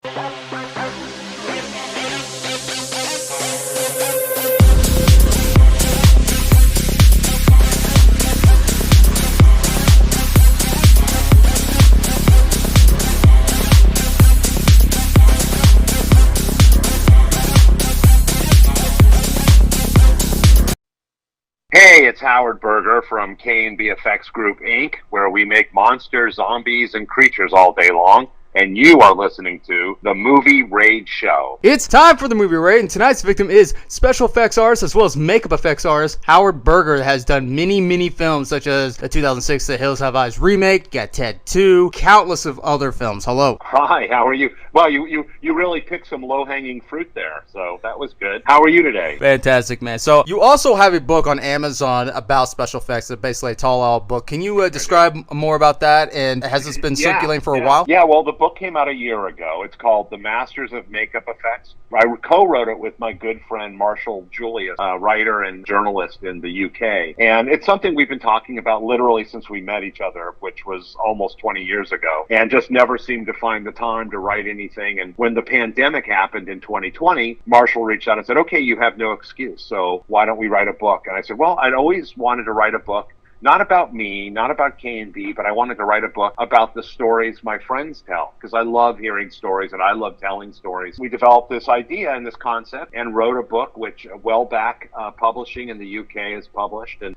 Hey, it's Howard Berger from K&B Effects Group, Inc., where we make monsters, zombies, and creatures all day long. And you are listening to The Movie Raid Show. It's time for The Movie Raid, and tonight's victim is special effects artist as well as makeup effects artist Howard Berger. Has done many films such as the 2006 The Hills Have Eyes remake, Get Ted 2, countless of other films. Hello. Hi, how are you? Well, you really picked some low-hanging fruit there, so that was good. How are you today? Fantastic, man. So you also have a book on Amazon about special effects, basically a tall-out book. Can you describe more about that, and has this been circulating for a while? Yeah, well, the book came out a year ago. It's called The Masters of Makeup Effects. I co-wrote it with my good friend Marshall Julius, a writer and journalist in the UK. And it's something we've been talking about literally since we met each other, which was almost 20 years ago, and just never seemed to find the time to write anything. And when the pandemic happened in 2020, Marshall reached out and said, okay, you have no excuse, so why don't we write a book? And I said, well, I'd always wanted to write a book, not about me, not about K&B, but I wanted to write a book about the stories my friends tell, because I love hearing stories and I love telling stories. We developed this idea and this concept and wrote a book, which Wellback Publishing in the UK has published. And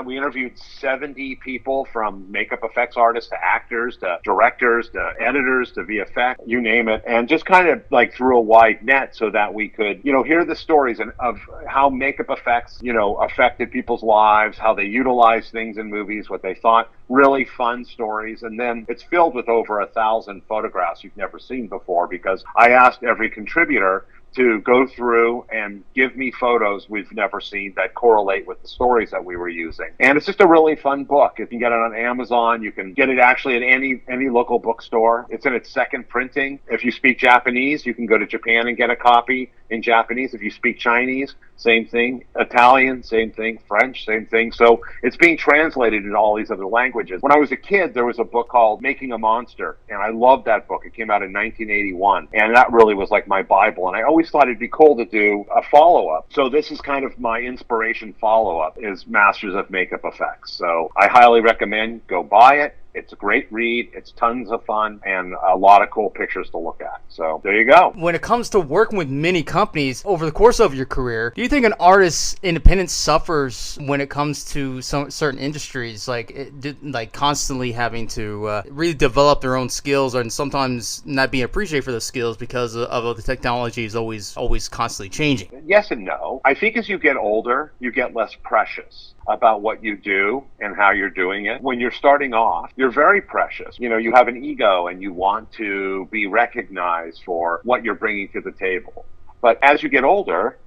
we interviewed 70 people, from makeup effects artists to actors to directors to editors to VFX, you name it, and just kind of like threw a wide net so that we could, hear the stories of how makeup effects, affected people's lives, how they utilized things in movies, what they thought, really fun stories. And then it's filled with over 1,000 photographs you've never seen before, because I asked every contributor to go through and give me photos we've never seen that correlate with the stories that we were using. And it's just a really fun book. You can get it on Amazon. You can get it actually at any local bookstore. It's in its second printing. If you speak Japanese, you can go to Japan and get a copy in Japanese. If you speak Chinese, same thing. Italian, same thing. French, same thing. So it's being translated into all these other languages. When I was a kid, there was a book called Making a Monster, and I loved that book. It came out in 1981, and that really was like my Bible. And I always thought it'd be cool to do a follow-up. So this is kind of my inspiration follow-up, is Masters of Makeup Effects. So I highly recommend, go buy it. It's a great read. It's tons of fun and a lot of cool pictures to look at. So there you go. When it comes to working with many companies over the course of your career, do you think an artist's independence suffers when it comes to some certain industries, like constantly having to really develop their own skills, and sometimes not being appreciated for those skills because of the technology is always constantly changing? Yes and no. I think as you get older, you get less precious about what you do and how you're doing it. When you're starting off, you're very precious. You have an ego and you want to be recognized for what you're bringing to the table. But as you get older,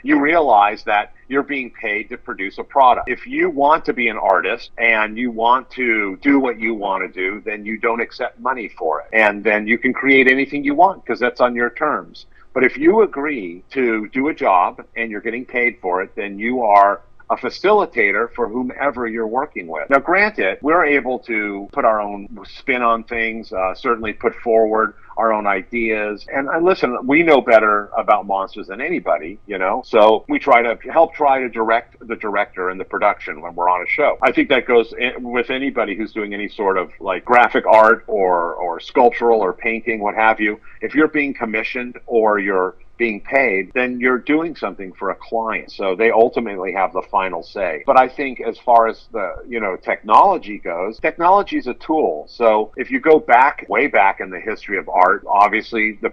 you realize that you're being paid to produce a product. If you want to be an artist and you want to do what you want to do, then you don't accept money for it. And then you can create anything you want because that's on your terms. But if you agree to do a job and you're getting paid for it, then you are a facilitator for whomever you're working with. Now, granted, we're able to put our own spin on things, certainly put forward our own ideas. And listen, we know better about monsters than anybody, so we try to direct the director and the production when we're on a show. I think that goes with anybody who's doing any sort of like graphic art or sculptural or painting, what have you. If you're being commissioned or you're being paid, then you're doing something for a client. So they ultimately have the final say. But I think as far as the, technology goes, technology is a tool. So if you go way back in the history of art, obviously the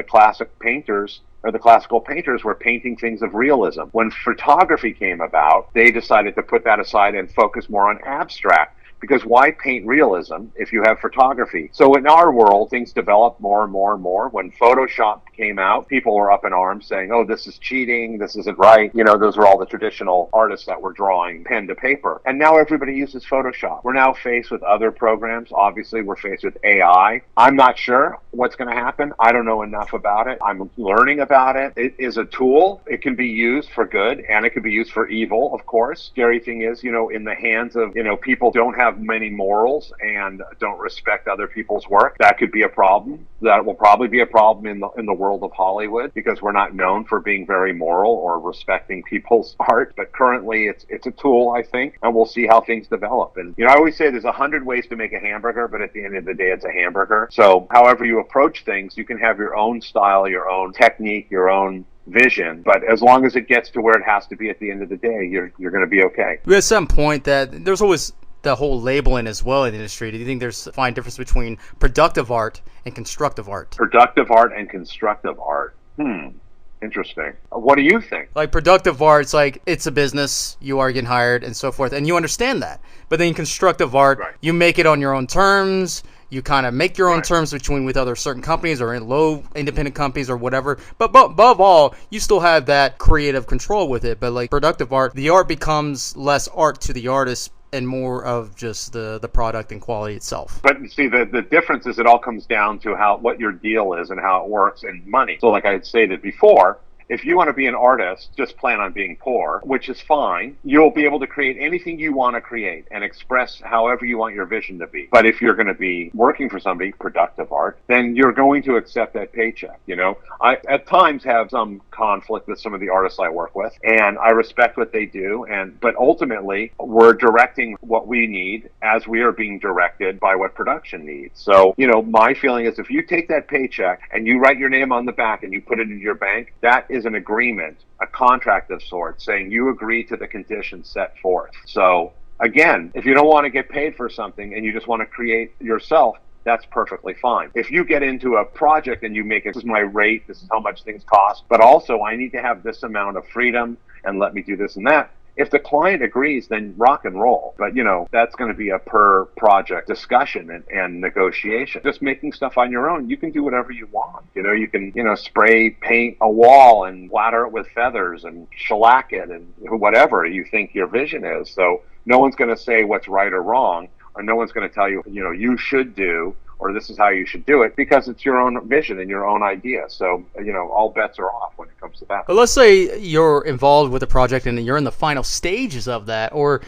classical painters were painting things of realism. When photography came about, they decided to put that aside and focus more on abstract. Because why paint realism if you have photography? So in our world, things developed more and more and more. When Photoshop came out, people were up in arms saying, oh, this is cheating, this isn't right. Those were all the traditional artists that were drawing pen to paper. And now everybody uses Photoshop. We're now faced with other programs. Obviously, we're faced with AI. I'm not sure what's going to happen. I don't know enough about it. I'm learning about it. It is a tool. It can be used for good and it can be used for evil, of course. Scary thing is, in the hands of, people don't have have many morals and don't respect other people's work, that could be a problem. That will probably be a problem in the world of Hollywood, because we're not known for being very moral or respecting people's art. But currently, it's a tool, I think, and we'll see how things develop. And I always say there's 100 ways to make a hamburger, but at the end of the day, it's a hamburger. So however you approach things, you can have your own style, your own technique, your own vision, but as long as it gets to where it has to be at the end of the day, you're going to be okay. At some point, that there's always the whole labeling as well in the industry. Do you think there's a fine difference between productive art and constructive art? Productive art and constructive art. Interesting. What do you think? Like productive art, it's like it's a business, you are getting hired and so forth, and you understand that. But then constructive art, right, you make it on your own terms. You kind of make your own terms with other certain companies or in low independent companies or whatever. But above all, you still have that creative control with it. But like productive art, the art becomes less art to the artist and more of just the product and quality itself. But see, the difference is it all comes down to what your deal is and how it works and money. So like I had stated before, if you want to be an artist, just plan on being poor, which is fine. You'll be able to create anything you want to create and express however you want your vision to be. But if you're going to be working for somebody, productive art, then you're going to accept that paycheck. I at times have some conflict with some of the artists I work with, and I respect what they do. But ultimately, we're directing what we need as we are being directed by what production needs. So, my feeling is if you take that paycheck and you write your name on the back and you put it in your bank, that is an agreement, a contract of sorts, saying you agree to the conditions set forth. So again, if you don't want to get paid for something and you just want to create yourself, that's perfectly fine. If you get into a project and you make it, this is my rate, this is how much things cost, but also I need to have this amount of freedom and let me do this and that. If the client agrees, then rock and roll. But, that's going to be a per project discussion and negotiation. Just making stuff on your own, you can do whatever you want. You can, spray paint a wall and splatter it with feathers and shellac it and whatever you think your vision is. So no one's going to say what's right or wrong, or no one's going to tell you, you should do, or this is how you should do it, because it's your own vision and your own idea. So, all bets are off when it comes to that. But let's say you're involved with a project and you're in the final stages of that, or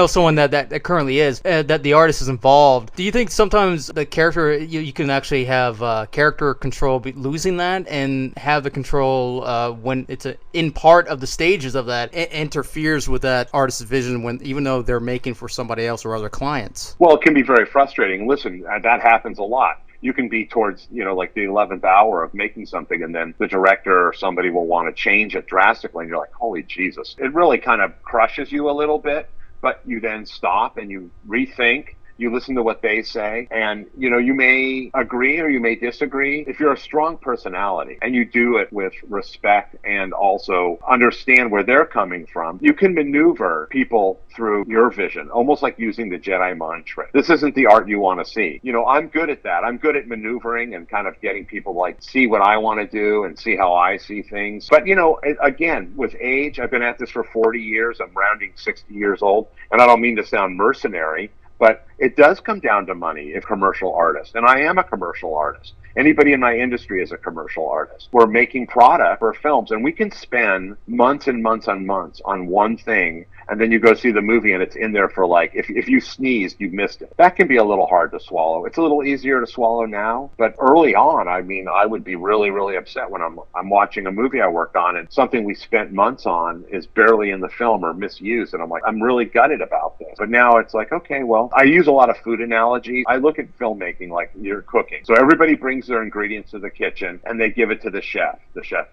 someone that currently is, that the artist is involved. Do you think sometimes the character, you can actually have character control losing that, and have the control when it's in part of the stages of that, it interferes with that artist's vision even though they're making for somebody else or other clients? Well, it can be very frustrating. Listen, that happens a lot. You can be towards, like the 11th hour of making something, and then the director or somebody will want to change it drastically, and you're like, holy Jesus. It really kind of crushes you a little bit, but you then stop and you rethink. You listen to what they say, and you may agree or you may disagree. If you're a strong personality and you do it with respect and also understand where they're coming from, you can maneuver people through your vision, almost like using the Jedi mind trick. This isn't the art you want to see. I'm good at that. I'm good at maneuvering and kind of getting people to see what I want to do and see how I see things. But again, with age, I've been at this for 40 years. I'm rounding 60 years old, and I don't mean to sound mercenary, but it does come down to money if commercial artist. And I am a commercial artist. Anybody in my industry is a commercial artist. We're making product for films, and we can spend months and months and months on one thing, and then you go see the movie and it's in there for if you sneezed, you missed it. That can be a little hard to swallow. It's a little easier to swallow now, but early on, I would be really, really upset when I'm watching a movie I worked on and something we spent months on is barely in the film or misused, and I'm like, I'm really gutted about this. But now it's like, okay, well, I use a lot of food analogies. I look at filmmaking like you're cooking. So everybody brings their ingredients to the kitchen and they give it to the chef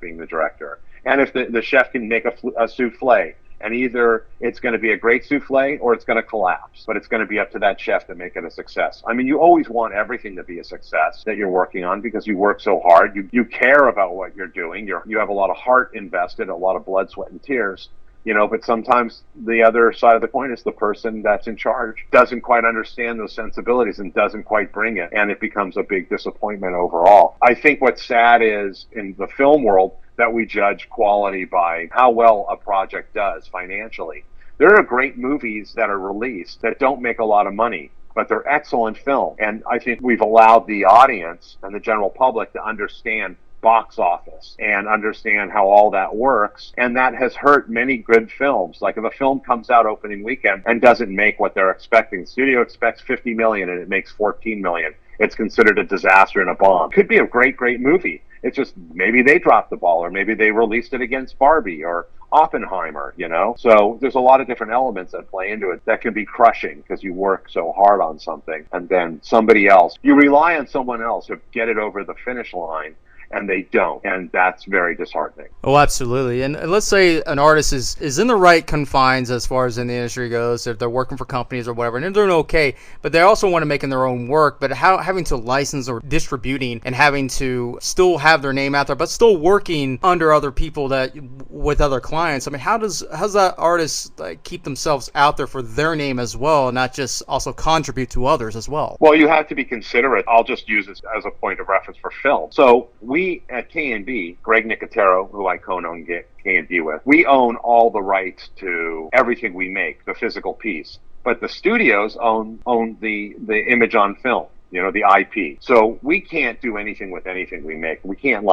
being the director. And if the chef can make a souffle, and either it's going to be a great souffle or it's going to collapse, but it's going to be up to that chef to make it a success. I mean, you always want everything to be a success that you're working on because you work so hard. You care about what you're doing. You have a lot of heart invested, a lot of blood, sweat, and tears. But sometimes the other side of the coin is the person that's in charge doesn't quite understand those sensibilities and doesn't quite bring it, and it becomes a big disappointment overall. I think what's sad is in the film world that we judge quality by how well a project does financially. There are great movies that are released that don't make a lot of money, but they're excellent film. And I think we've allowed the audience and the general public to understand box office and understand how all that works. And that has hurt many good films. Like if a film comes out opening weekend and doesn't make what they're expecting, the studio expects 50 million and it makes 14 million. It's considered a disaster and a bomb. Could be a great, great movie. It's just maybe they dropped the ball, or maybe they released it against Barbie or Oppenheimer, you know? So there's a lot of different elements that play into it that can be crushing because you work so hard on something and then somebody else, you rely on someone else to get it over the finish line, and they don't. And that's very disheartening. Oh, absolutely. And let's say an artist is in the right confines as far as in the industry goes, if they're working for companies or whatever, and they're doing okay, but they also want to make in their own work, but having to license or distributing and having to still have their name out there, but still working under other people that with other clients. I mean, how's that artist keep themselves out there for their name as well, and not just also contribute to others as well? Well, you have to be considerate. I'll just use this as a point of reference for film. So we at K&B, Greg Nicotero, who I co-own K&B with, we own all the rights to everything we make, the physical piece. But the studios own the image on film, you know, the IP. So we can't do anything with anything we make. We can't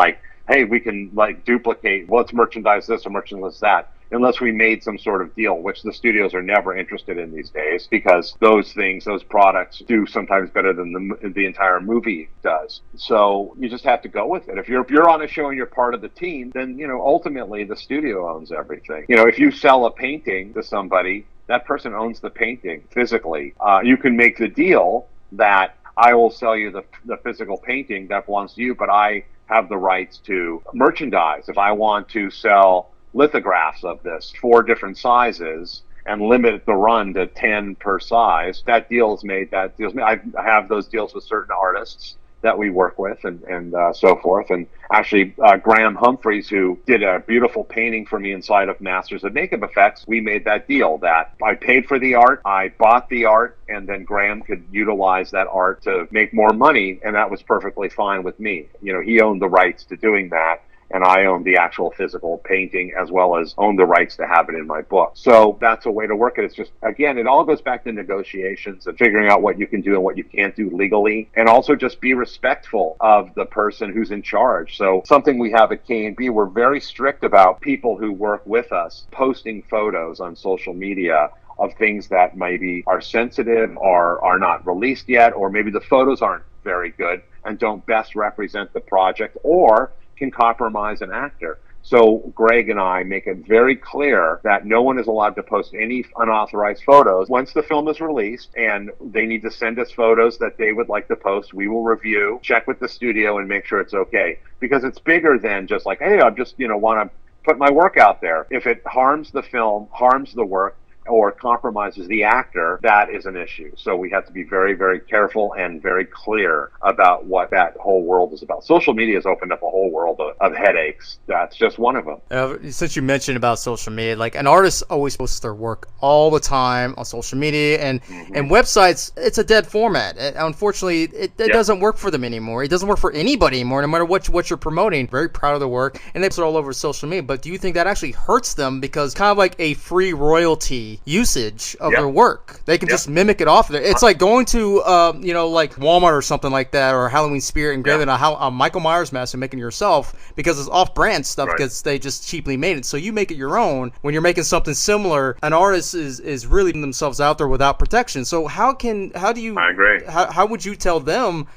hey, we can duplicate, well, let's merchandise this or merchandise that, unless we made some sort of deal, which the studios are never interested in these days, because those products do sometimes better than the entire movie does. So you just have to go with it. If you're on a show and you're part of the team, then, you know, ultimately the studio owns everything. You know, if you sell a painting to somebody, that person owns the painting physically. You can make the deal that I will sell you the physical painting that belongs to you, but I have the rights to merchandise. If I want to sell lithographs of this, 4 different sizes, and limit the run to 10 per size, that deal is made. I have those deals with certain artists that we work with and so forth. And actually, Graham Humphreys, who did a beautiful painting for me inside of Masters of Makeup Effects, we made that deal that I paid for the art, I bought the art, and then Graham could utilize that art to make more money, and that was perfectly fine with me. You know, he owned the rights to doing that, and I own the actual physical painting as well as own the rights to have it in my book. So that's a way to work it. It's just, again, it all goes back to negotiations and figuring out what you can do and what you can't do legally, and also just be respectful of the person who's in charge. So something we have at K&B, we're very strict about people who work with us posting photos on social media of things that maybe are sensitive or are not released yet, or maybe the photos aren't very good and don't best represent the project, or can compromise an actor. So Greg and I make it very clear that no one is allowed to post any unauthorized photos. Once the film is released and they need to send us photos that they would like to post, we will review, check with the studio, and make sure it's okay. Because it's bigger than just hey, I just, want to put my work out there. If it harms the film, harms the work, or compromises the actor, that is an issue. So we have to be very, very careful and very clear about what that whole world is about. Social media has opened up a whole world of headaches. That's just one of them. Since you mentioned about social media, an artist always posts their work all the time on social media, and websites, it's a dead format. Unfortunately, it doesn't work for them anymore. It doesn't work for anybody anymore, no matter what you're promoting. Very proud of the work, and they post it all over social media. But do you think that actually hurts them, because kind of like a free royalty usage of their work? They can just mimic it off of there. It's like going to Walmart or something like that, or Halloween Spirit, and grabbing a Michael Myers mask and making it yourself, because it's off-brand stuff, because they just cheaply made it. So you make it your own. When you're making something similar, an artist is really putting themselves out there without protection. So how do you, I agree. How would you tell them,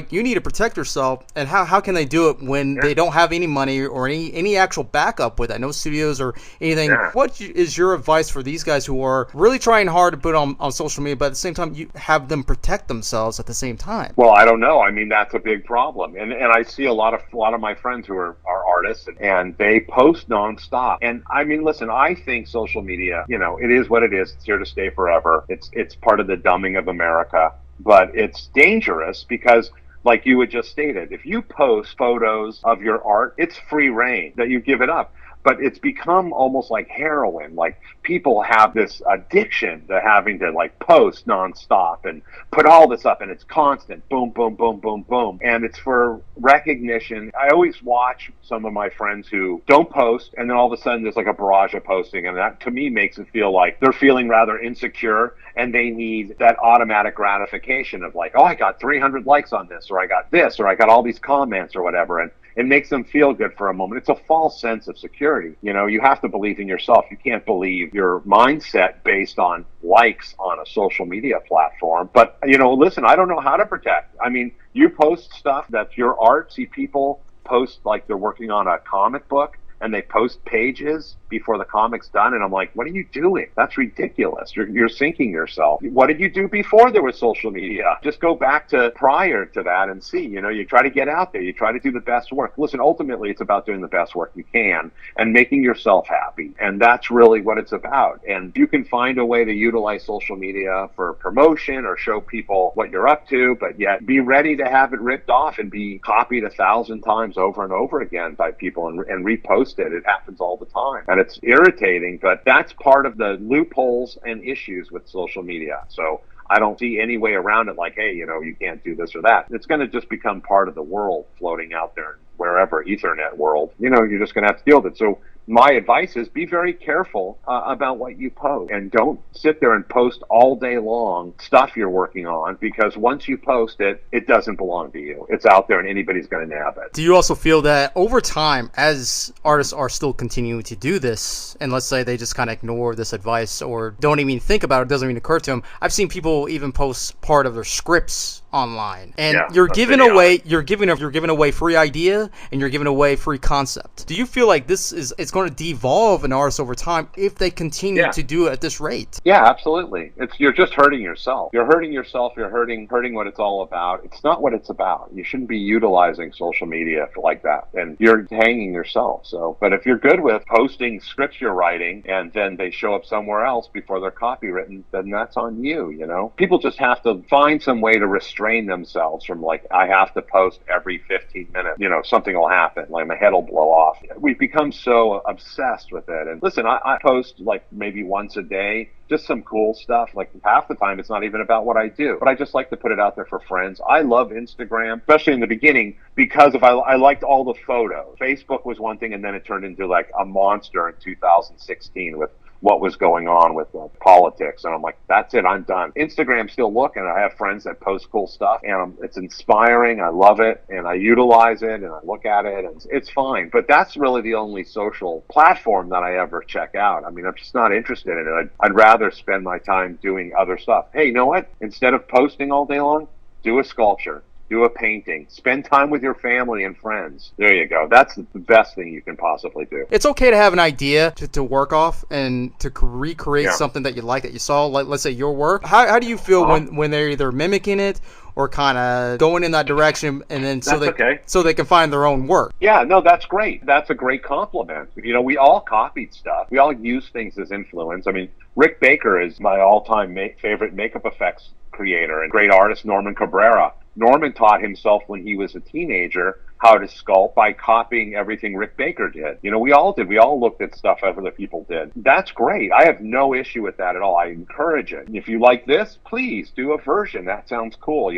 you need to protect yourself, and how can they do it when they don't have any money or any actual backup with that, no studios or anything? What is your advice for these guys who are really trying hard to put on social media, but at the same time you have them protect themselves at the same time? Well, I don't know. I mean, that's a big problem, and I see a lot of my friends who are artists, and they post nonstop. And I mean, listen, I think social media, it is what it is. It's here to stay forever. It's part of the dumbing of America. But it's dangerous because, like you had just stated, if you post photos of your art, it's free reign that you give it up. But it's become almost like heroin. Like, people have this addiction to having to post nonstop and put all this up, and it's constant, boom, boom, boom, boom, boom. And it's for recognition. I always watch some of my friends who don't post, and then all of a sudden there's a barrage of posting, and that to me makes it feel like they're feeling rather insecure, and they need that automatic gratification of oh, I got 300 likes on this, or I got this, or I got all these comments or whatever. And It makes them feel good for a moment. It's a false sense of security. You have to believe in yourself. You can't believe your mindset based on likes on a social media platform. But, listen, I don't know how to protect. I mean, you post stuff that's your art. See people post like they're working on a comic book and they post pages before the comic's done, and I'm like, what are you doing? That's ridiculous. You're sinking yourself. What did you do before there was social media? Just go back to prior to that and see. You try to get out there. You try to do the best work. Listen, ultimately, it's about doing the best work you can and making yourself happy, and that's really what it's about. And you can find a way to utilize social media for promotion or show people what you're up to, but yet be ready to have it ripped off and be copied 1,000 times over and over again by people and reposted. It happens all the time, and it's irritating, but that's part of the loopholes and issues with social media. So I don't see any way around it, like, hey, you can't do this or that. It's going to just become part of the world floating out there, wherever, Ethernet world. You're just going to have to deal with it. So my advice is be very careful about what you post, and don't sit there and post all day long stuff you're working on, because once you post it, it doesn't belong to you. It's out there and anybody's going to nab it. Do you also feel that over time, as artists are still continuing to do this, and let's say they just kind of ignore this advice or don't even think about it, doesn't even occur to them, I've seen people even post part of their scripts online, and you're giving away free idea, and you're giving away free concept. Do you feel like it's going to devolve an artist over time if they continue to do it at this rate? Yeah, absolutely. You're just hurting yourself. You're hurting yourself. You're hurting what it's all about. It's not what it's about. You shouldn't be utilizing social media like that, and you're hanging yourself. But if you're good with posting scripts you're writing and then they show up somewhere else before they're copywritten, then that's on you. People just have to find some way to restrain themselves from, like, I have to post every 15 minutes. Something will happen, like my head will blow off. We've become so obsessed with it. And listen, I post like maybe once a day, just some cool stuff. Like half the time it's not even about what I do, but I just like to put it out there for friends. I love Instagram, especially in the beginning, because I liked all the photos. Facebook was one thing, and then it turned into like a monster in 2016 with what was going on with politics. And I'm like, that's it, I'm done. Instagram still looking. I have friends that post cool stuff, and it's inspiring. I love it, and I utilize it, and I look at it, and it's fine. But that's really the only social platform that I ever check out. I mean, I'm just not interested in it. I'd rather spend my time doing other stuff. Hey, you know what? Instead of posting all day long, do a sculpture. Do a painting. Spend time with your family and friends. There you go. That's the best thing you can possibly do. It's okay to have an idea to work off and to recreate something that you like, that you saw, like let's say your work. How do you feel when they're either mimicking it or kind of going in that direction, and then so they can find their own work? Yeah, no, that's great. That's a great compliment. We all copied stuff. We all use things as influence. I mean, Rick Baker is my all-time favorite makeup effects creator and great artist, Norman Cabrera. Norman taught himself when he was a teenager how to sculpt by copying everything Rick Baker did. We all did. We all looked at stuff other people did. That's great. I have no issue with that at all. I encourage it. If you like this, please do a version. That sounds cool,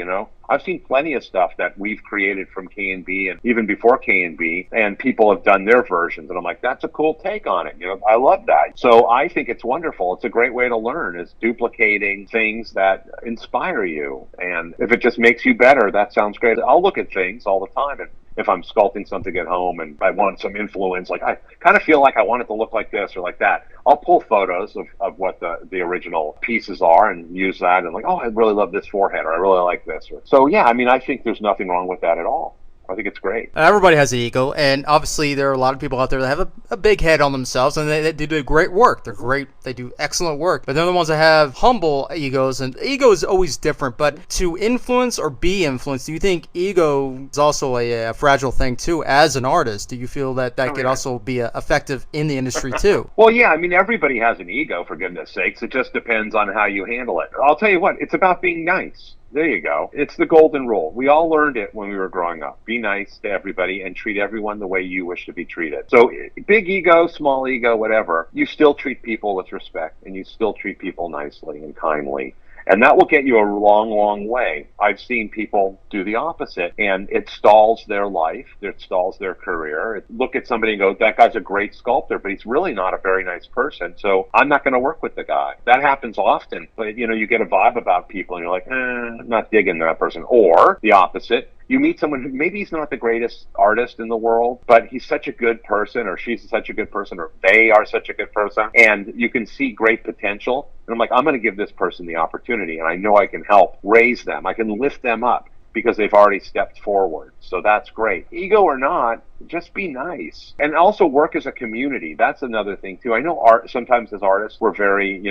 I've seen plenty of stuff that we've created from K&B and even before K&B, and people have done their versions. And I'm like, that's a cool take on it. I love that. So I think it's wonderful. It's a great way to learn, is duplicating things that inspire you. And if it just makes you better, that sounds great. I'll look at things all the time, and if I'm sculpting something at home and I want some influence, like I kind of feel like I want it to look like this or like that, I'll pull photos of what the original pieces are and use that, and like, oh, I really love this forehead, or I really like this. So yeah, I mean, I think there's nothing wrong with that at all. I think it's great. Everybody has an ego, and obviously there are a lot of people out there that have a big head on themselves, and they do great work. They're great. They do excellent work. But they're the ones that have humble egos, and ego is always different. But to influence or be influenced, do you think ego is also a fragile thing too as an artist? Do you feel that could also be effective in the industry too? Well, yeah. I mean, everybody has an ego, for goodness sakes. It just depends on how you handle it. I'll tell you what, it's about being nice. There you go. It's the golden rule. We all learned it when we were growing up. Be nice to everybody and treat everyone the way you wish to be treated. So big ego, small ego, whatever, you still treat people with respect, and you still treat people nicely and kindly. And that will get you a long, long way. I've seen people do the opposite, and it stalls their life, it stalls their career. Look at somebody and go, that guy's a great sculptor, but he's really not a very nice person, so I'm not going to work with the guy. That happens often. But, you get a vibe about people, and you're like, I'm not digging that person. Or the opposite. You meet someone who maybe he's not the greatest artist in the world, but he's such a good person, or she's such a good person, or they are such a good person, and you can see great potential. And I'm like, I'm going to give this person the opportunity, and I know I can help raise them. I can lift them up because they've already stepped forward. So that's great. Ego or not, just be nice. And also work as a community. That's another thing too. I know sometimes as artists, we're very,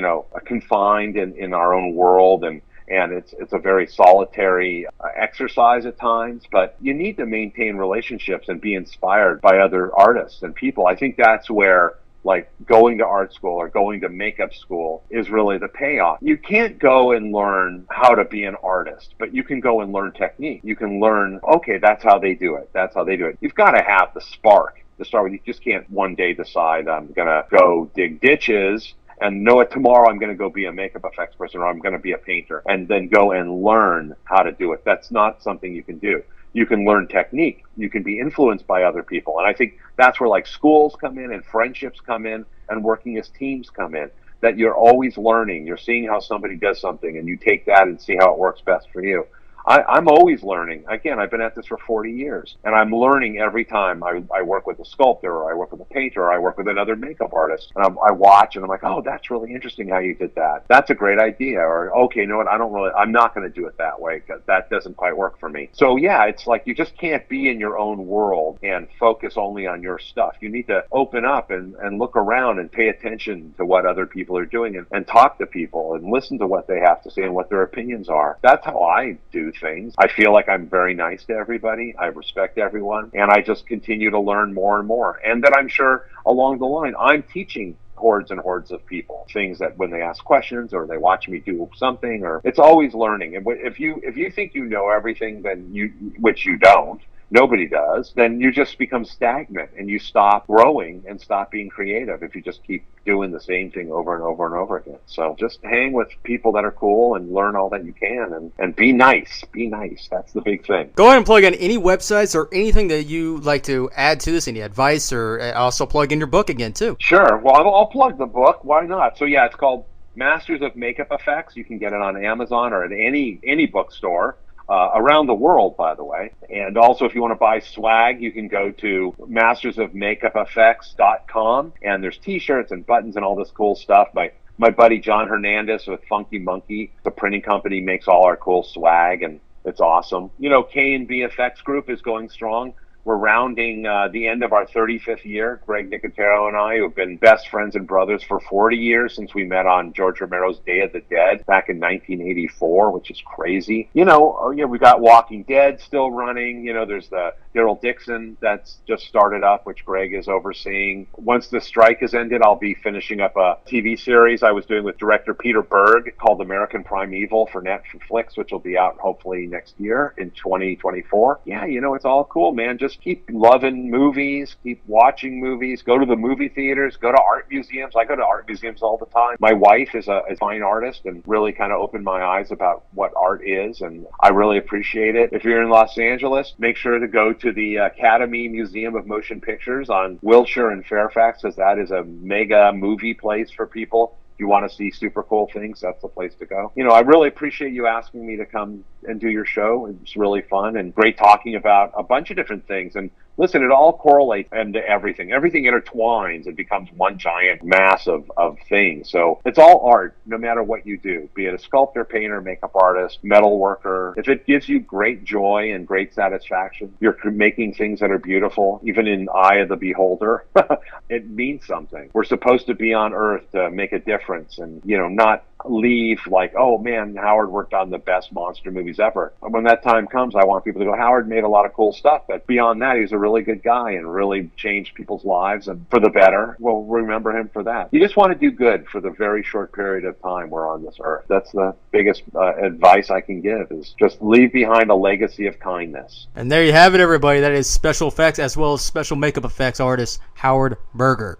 confined in our own world, and it's a very solitary exercise at times, but you need to maintain relationships and be inspired by other artists and people. I think that's where, like, going to art school or going to makeup school is really the payoff. You can't go and learn how to be an artist, but you can go and learn technique. You can learn, okay, that's how they do it. That's how they do it. You've got to have the spark to start with. You just can't one day decide I'm going to go dig ditches and know it tomorrow I'm going to go be a makeup effects person, or I'm going to be a painter, and then go and learn how to do it. That's not something you can do. You can learn technique. You can be influenced by other people. And I think that's where, like, schools come in and friendships come in and working as teams come in, that you're always learning. You're seeing how somebody does something, and you take that and see how it works best for you. I'm always learning. Again, I've been at this for 40 years, and I'm learning every time I work with a sculptor, or I work with a painter, or I work with another makeup artist. And I watch, and I'm like, oh, that's really interesting how you did that. That's a great idea. Or, okay, you know what, I'm not going to do it that way because that doesn't quite work for me. So, yeah, it's like you just can't be in your own world and focus only on your stuff. You need to open up and look around and pay attention to what other people are doing, and talk to people and listen to what they have to say and what their opinions are. That's how I do things. I feel like I'm very nice to everybody. I respect everyone, and I just continue to learn more and more. And that I'm sure along the line, I'm teaching hordes and hordes of people things that when they ask questions or they watch me do something, or it's always learning. And if you think you know everything, then which you don't, nobody does, then you just become stagnant and you stop growing and stop being creative if you just keep doing the same thing over and over and over again. So just hang with people that are cool and learn all that you can, and be nice. Be nice. That's the big thing. Go ahead and plug in any websites or anything that you like to add to this, any advice, or also plug in your book again too. Sure. Well, I'll plug the book. Why not? So yeah, it's called Masters of Makeup Effects. You can get it on Amazon or at any bookstore. Around the world, by the way. And also, if you want to buy swag, you can go to mastersofmakeupeffects.com, and there's t-shirts and buttons and all this cool stuff. My buddy John Hernandez with Funky Monkey, the printing company, makes all our cool swag, and it's awesome. K&B Effects Group is going strong. We're rounding the end of our 35th year. Greg Nicotero and I, who have been best friends and brothers for 40 years since we met on George Romero's Day of the Dead back in 1984, which is crazy. We got Walking Dead still running. There's the Daryl Dixon that's just started up, which Greg is overseeing. Once the strike has ended, I'll be finishing up a TV series I was doing with director Peter Berg called American Primeval for Netflix, which will be out hopefully next year in 2024. Yeah, it's all cool, man. Just keep loving movies, keep watching movies, go to the movie theaters, go to art museums. I go to art museums all the time. My wife is a fine artist and really kind of opened my eyes about what art is, and I really appreciate it. If you're in Los Angeles, make sure to go to the Academy Museum of Motion Pictures on Wilshire and Fairfax, as that is a mega movie place for people. If you want to see super cool things, that's the place to go. I really appreciate you asking me to come and do your show. It's really fun and great talking about a bunch of different things. And listen, it all correlates into everything. Everything intertwines and becomes one giant mass of things. So it's all art, no matter what you do, be it a sculptor, painter, makeup artist, metal worker. If it gives you great joy and great satisfaction, you're making things that are beautiful, even in eye of the beholder, it means something. We're supposed to be on Earth to make a difference and, not leave like, oh man, Howard worked on the best monster movies ever. And when that time comes, I want people to go, Howard made a lot of cool stuff, but beyond that, he's a really good guy and really changed people's lives and for the better. We'll remember him for that. You just want to do good for the very short period of time we're on this earth. That's the biggest advice I can give, is just leave behind a legacy of kindness. And there you have it, everybody. That is special effects as well as special makeup effects artist Howard Berger.